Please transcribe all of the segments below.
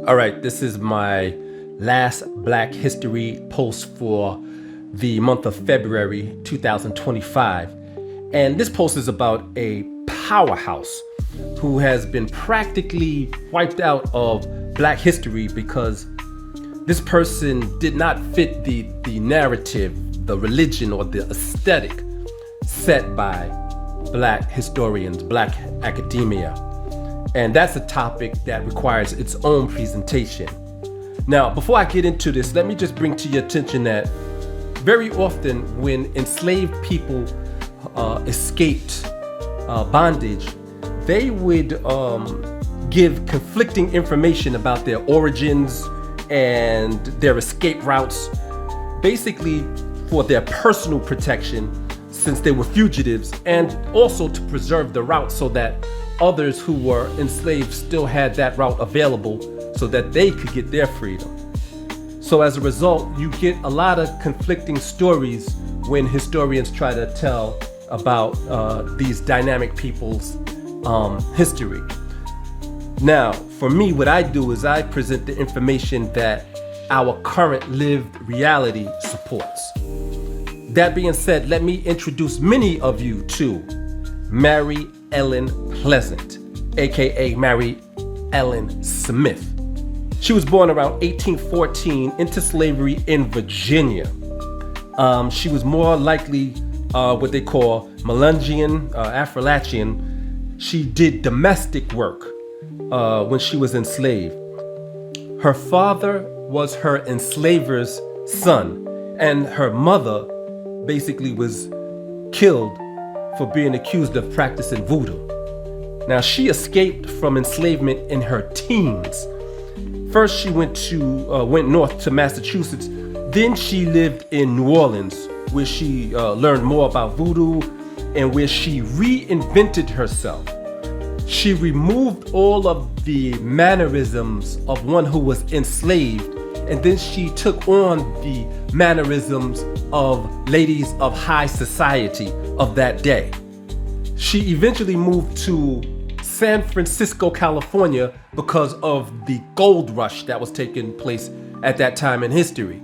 All right, this is my last Black History post for the month of February 2025. And this post is about a powerhouse who has been practically wiped out of Black history because this person did not fit the narrative, the religion, or the aesthetic set by Black historians, Black academia. And that's a topic that requires its own presentation. Now, before I get into this, let me just bring to your attention that very often when enslaved people escaped bondage, they would give conflicting information about their origins and their escape routes, basically for their personal protection since they were fugitives, and also to preserve the route so that others who were enslaved still had that route available so that they could get their freedom. So as a result, you get a lot of conflicting stories when historians try to tell about these dynamic people's history. Now, for me, what I do is I present the information that our current lived reality supports. That being said, let me introduce many of you to Mary Ellen Pleasant, aka Mary Ellen Smith. She was born around 1814 into slavery in Virginia. She was more likely what they call Melungeon, Appalachian. She did domestic work when she was enslaved. Her father was her enslaver's son, and her mother basically was killed for being accused of practicing voodoo. Now, she escaped from enslavement in her teens. First, she went north to Massachusetts. Then she lived in New Orleans, where she learned more about voodoo and where she reinvented herself. She removed all of the mannerisms of one who was enslaved, and then she took on the mannerisms of ladies of high society of that day. She eventually moved to San Francisco, California, because of the gold rush that was taking place at that time in history.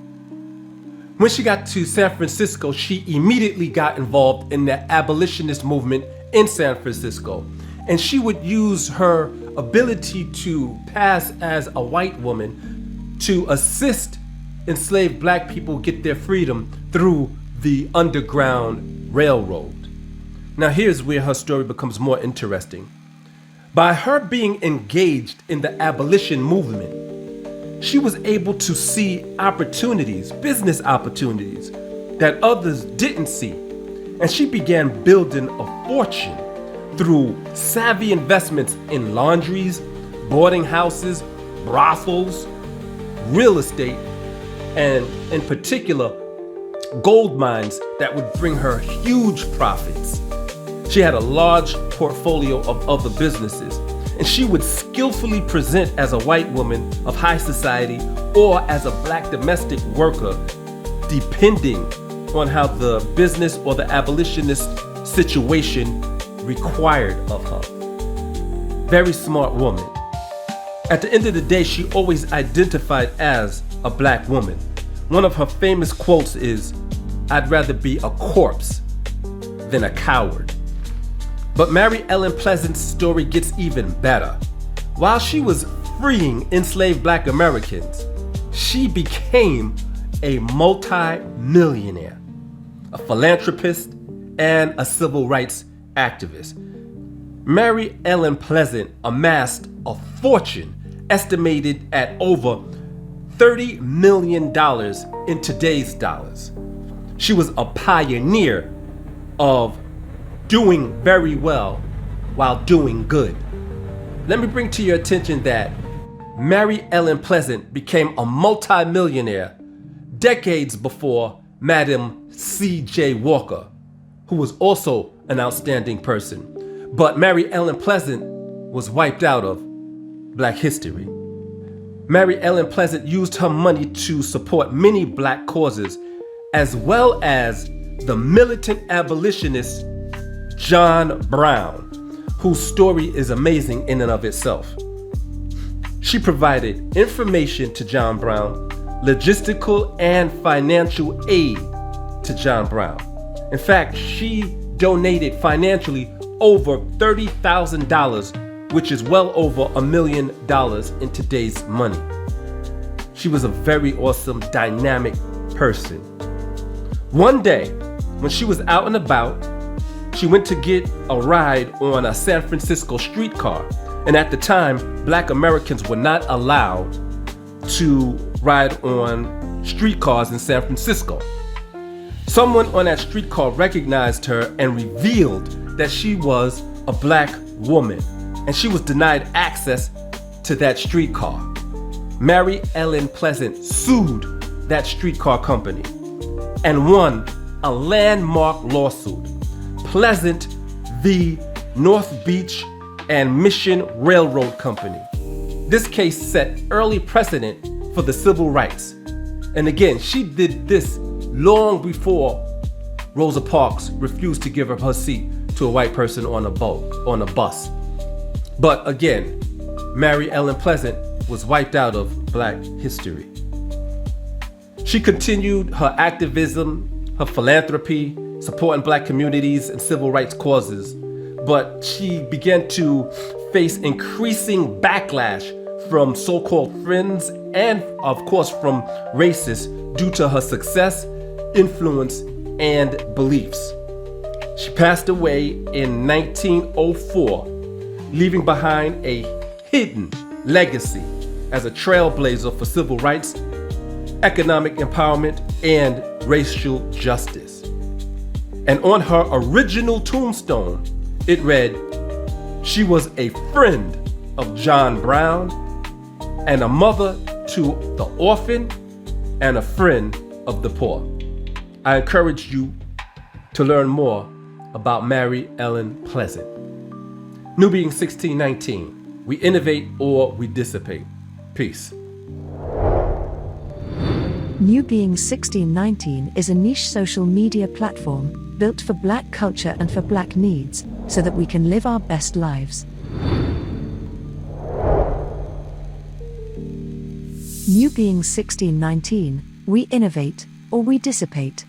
When she got to San Francisco, she immediately got involved in the abolitionist movement in San Francisco. And she would use her ability to pass as a white woman to assist enslaved Black people get their freedom through the Underground Railroad. Now, here's where her story becomes more interesting. By her being engaged in the abolition movement, she was able to see opportunities, business opportunities, that others didn't see. And she began building a fortune through savvy investments in laundries, boarding houses, brothels, real estate, and in particular, gold mines that would bring her huge profits. She had a large portfolio of other businesses, and she would skillfully present as a white woman of high society or as a Black domestic worker, depending on how the business or the abolitionist situation required of her. Very smart woman. At the end of the day, she always identified as a Black woman. One of her famous quotes is, "I'd rather be a corpse than a coward." But Mary Ellen Pleasant's story gets even better. While she was freeing enslaved Black Americans, she became a multi-millionaire, a philanthropist, and a civil rights activist. Mary Ellen Pleasant amassed a fortune estimated at over $30 million in today's dollars. She was a pioneer of doing very well while doing good. Let me bring to your attention that Mary Ellen Pleasant became a multi-millionaire decades before Madam C.J. Walker, who was also an outstanding person. But Mary Ellen Pleasant was wiped out of Black history. Mary Ellen Pleasant used her money to support many Black causes, as well as the militant abolitionist John Brown, whose story is amazing in and of itself. She provided information to John Brown, logistical and financial aid to John Brown. In fact, she donated financially over $30,000, which is well over $1 million in today's money. She was a very awesome, dynamic person. One day, when she was out and about, she went to get a ride on a San Francisco streetcar. And at the time, Black Americans were not allowed to ride on streetcars in San Francisco. Someone on that streetcar recognized her and revealed that she was a Black woman, and she was denied access to that streetcar. Mary Ellen Pleasant sued that streetcar company and won a landmark lawsuit, Pleasant v. North Beach and Mission Railroad Company. This case set early precedent for the civil rights. And again, she did this long before Rosa Parks refused to give up her seat to a white person on a bus. But again, Mary Ellen Pleasant was wiped out of Black history. She continued her activism, her philanthropy, supporting Black communities and civil rights causes, but she began to face increasing backlash from so-called friends and, of course, from racists due to her success, influence, and beliefs. She passed away in 1904, leaving behind a hidden legacy as a trailblazer for civil rights, economic empowerment, and racial justice. And on her original tombstone, it read, "She was a friend of John Brown and a mother to the orphan and a friend of the poor." I encourage you to learn more about Mary Ellen Pleasant. New Being 1619, we innovate or we dissipate. Peace. New Being 1619 is a niche social media platform built for Black culture and for Black needs, so that we can live our best lives. New Being 1619, we innovate or we dissipate.